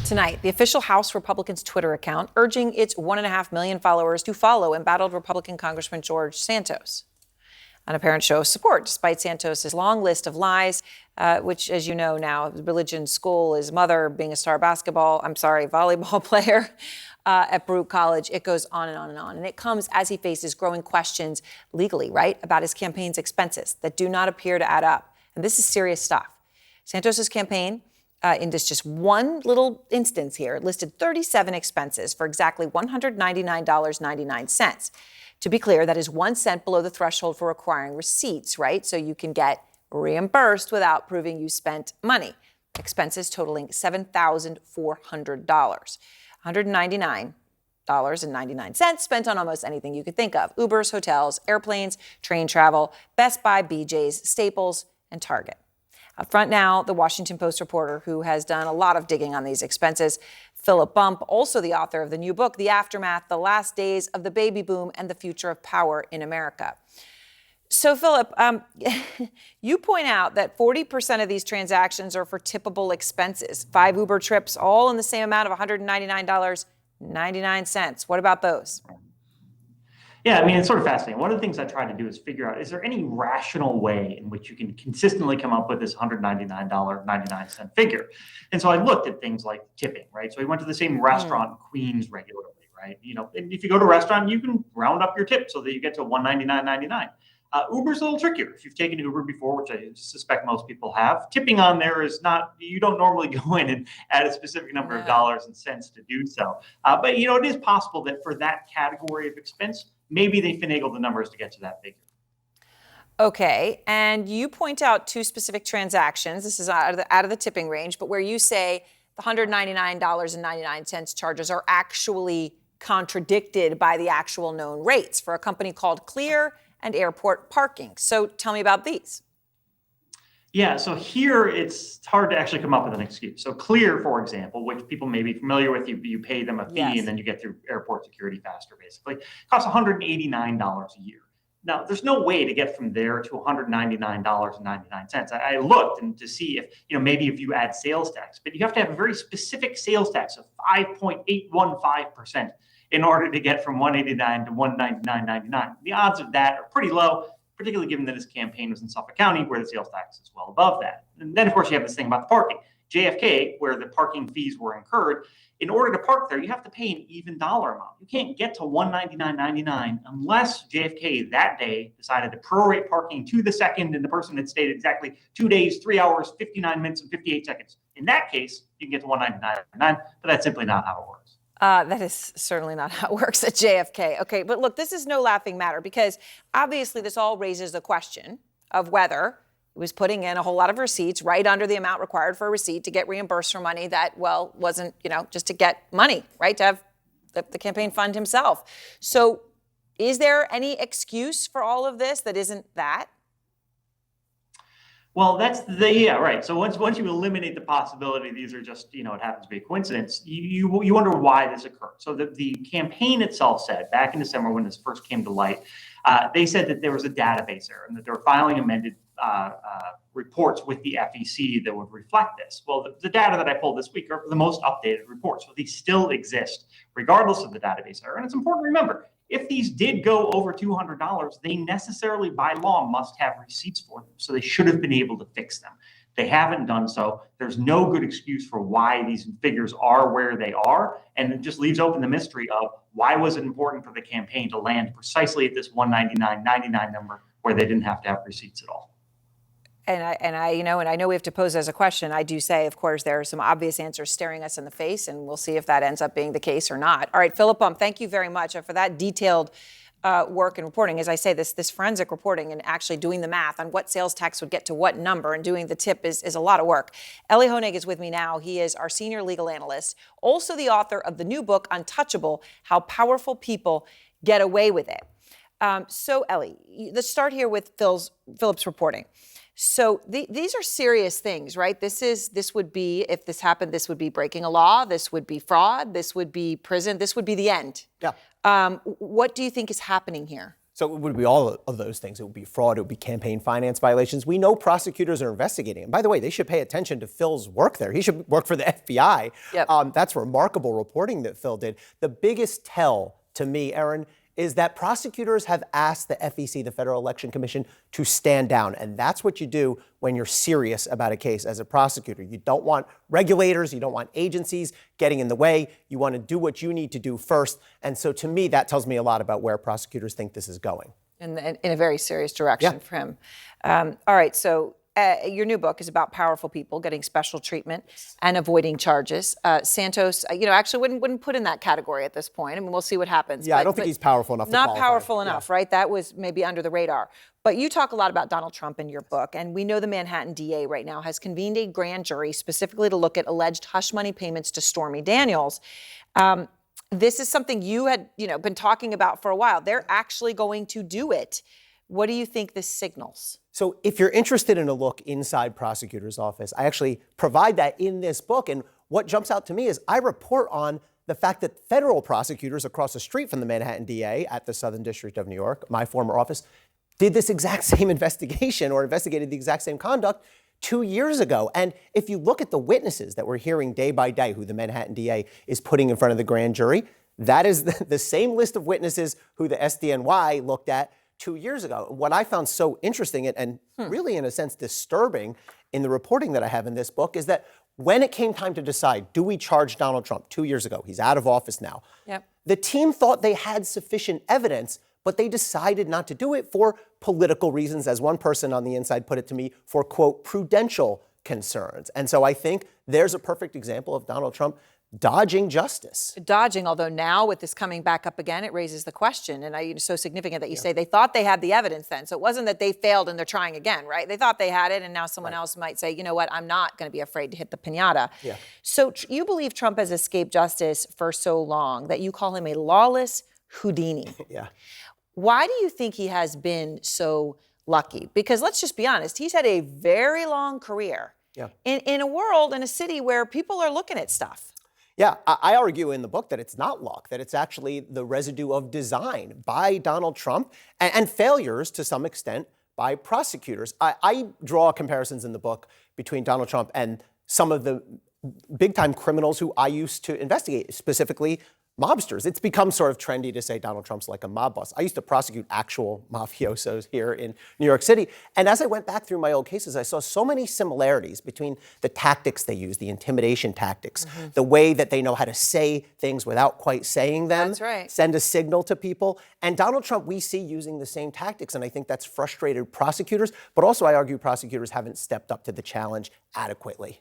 Tonight, the official House Republicans Twitter account urging its 1.5 million followers to follow embattled Republican Congressman George Santos. An apparent show of support, despite Santos's long list of lies, which, as you know now, religion, school, his mother being a star volleyball player at Baruch College. It goes on and on and on. And it comes as he faces growing questions legally, right, about his campaign's expenses that do not appear to add up. And this is serious stuff. Santos's campaign, in this just one little instance here, listed 37 expenses for exactly $199.99. To be clear, that is 1 cent below the threshold for requiring receipts, right? So you can get reimbursed without proving you spent money. Expenses totaling $7,400. $199.99 spent on almost anything you could think of. Ubers, hotels, airplanes, train travel, Best Buy, BJ's, Staples, and Target. Up front now, the Washington Post reporter who has done a lot of digging on these expenses, Philip Bump, also the author of the new book, The Aftermath, The Last Days of the Baby Boom and the Future of Power in America. So, Philip, you point out that 40% of these transactions are for tippable expenses. 5 Uber trips, all in the same amount of $199.99. What about those? Yeah, I mean, it's sort of fascinating. One of the things I try to do is figure out, is there any rational way in which you can consistently come up with this $199.99 figure? And so I looked at things like tipping, right? So we went to the same restaurant in Queens regularly, right? You know, and if you go to a restaurant, you can round up your tip so that you get to $199.99. Uber's a little trickier. If you've taken Uber before, which I suspect most people have, tipping on there is not, you don't normally go in and add a specific number of dollars and cents to do so. But, you know, it is possible that for that category of expense, maybe they finagle the numbers to get to that figure. Okay, and you point out 2 specific transactions. This is out of the tipping range, but where you say the $199.99 charges are actually contradicted by the actual known rates for a company called Clear and Airport Parking. So tell me about these. Yeah, so here it's hard to actually come up with an excuse. So Clear, for example, which people may be familiar with, you pay them a fee and then you get through airport security faster, basically. It costs $189 a year. Now, there's no way to get from there to $199.99. I looked and to see if, you know, maybe if you add sales tax, but you have to have a very specific sales tax of 5.815% in order to get from $189 to $199.99. The odds of that are pretty low, particularly given that his campaign was in Suffolk County, where the sales tax is well above that. And then, of course, you have this thing about the parking. JFK, where the parking fees were incurred, in order to park there, you have to pay an even dollar amount. You can't get to $199.99 unless JFK that day decided to prorate parking to the second, and the person had stayed exactly 2 days, 3 hours, 59 minutes, and 58 seconds. In that case, you can get to $199.99, but that's simply not how it works. That is certainly not how it works at JFK. Okay, but look, this is no laughing matter because obviously this all raises the question of whether it was putting in a whole lot of receipts right under the amount required for a receipt to get reimbursed for money that, well, wasn't, you know, just to get money, right, to have the campaign fund himself. So is there any excuse for all of this that isn't that? Well, that's right. So once you eliminate the possibility these are just, you know, it happens to be a coincidence, you wonder why this occurred. So the campaign itself said back in December when this first came to light, they said that there was a database error and that they were filing amended reports with the FEC that would reflect this. Well, the data that I pulled this week are the most updated reports. So these still exist regardless of the database error. And it's important to remember, if these did go over $200, they necessarily, by law, must have receipts for them. So they should have been able to fix them. They haven't done so. There's no good excuse for why these figures are where they are. And it just leaves open the mystery of why was it important for the campaign to land precisely at this $199.99 number where they didn't have to have receipts at all. And I know we have to pose as a question. I do say, of course, there are some obvious answers staring us in the face, and we'll see if that ends up being the case or not. All right, Philip Bump, thank you very much for that detailed work and reporting. As I say, this forensic reporting and actually doing the math on what sales tax would get to what number and doing the tip is a lot of work. Elie Honig is with me now. He is our senior legal analyst, also the author of the new book, Untouchable: How Powerful People Get Away with It. So, Elie, let's start here with Philip's reporting. So these are serious things, right? This would be, if this happened, this would be breaking a law. This would be fraud. This would be prison. This would be the end. Yeah. What do you think is happening here? So it would be all of those things. It would be fraud. It would be campaign finance violations. We know prosecutors are investigating. And by the way, they should pay attention to Phil's work there. He should work for the FBI. Yep. That's remarkable reporting that Phil did. The biggest tell to me, Erin, is that prosecutors have asked the FEC, the Federal Election Commission, to stand down. And that's what you do when you're serious about a case as a prosecutor. You don't want regulators, you don't want agencies getting in the way. You want to do what you need to do first. And so to me, that tells me a lot about where prosecutors think this is going. In a very serious direction for him. All right, so your new book is about powerful people getting special treatment and avoiding charges. Santos, actually wouldn't put in that category at this point. I mean, we'll see what happens. Yeah, I don't think he's powerful enough to Not qualify. powerful enough, right? That was maybe under the radar. But you talk a lot about Donald Trump in your book, and we know the Manhattan DA right now has convened a grand jury specifically to look at alleged hush money payments to Stormy Daniels. This is something you had, been talking about for a while. They're actually going to do it. What do you think this signals? So if you're interested in a look inside prosecutor's office, I actually provide that in this book. And what jumps out to me is I report on the fact that federal prosecutors across the street from the Manhattan DA at the Southern District of New York, my former office, did this exact same investigation or investigated the exact same conduct 2 years ago. And if you look at the witnesses that we're hearing day by day, who the Manhattan DA is putting in front of the grand jury, that is the same list of witnesses who the SDNY looked at 2 years ago. What I found so interesting and really, in a sense, disturbing in the reporting that I have in this book is that when it came time to decide, do we charge Donald Trump 2 years ago? He's out of office now. Yep. The team thought they had sufficient evidence, but they decided not to do it for political reasons, as one person on the inside put it to me, for, quote, prudential concerns. And so I think there's a perfect example of Donald Trump dodging justice. Dodging, although now with this coming back up again, it raises the question. And it's so significant that you say they thought they had the evidence then. So it wasn't that they failed and they're trying again, right? They thought they had it, and now someone else might say, you know what, I'm not going to be afraid to hit the piñata. Yeah. So you believe Trump has escaped justice for so long that you call him a lawless Houdini. Yeah. Why do you think he has been so lucky? Because let's just be honest, he's had a very long career in a world, in a city where people are looking at stuff. Yeah, I argue in the book that it's not luck, that it's actually the residue of design by Donald Trump and failures to some extent by prosecutors. I draw comparisons in the book between Donald Trump and some of the big-time criminals who I used to investigate, specifically mobsters. It's become sort of trendy to say Donald Trump's like a mob boss. I used to prosecute actual mafiosos here in New York City. And as I went back through my old cases, I saw so many similarities between the tactics they use, the intimidation tactics, the way that they know how to say things without quite saying them, That's right. send a signal to people. And Donald Trump, we see using the same tactics. And I think that's frustrated prosecutors. But also, I argue prosecutors haven't stepped up to the challenge adequately.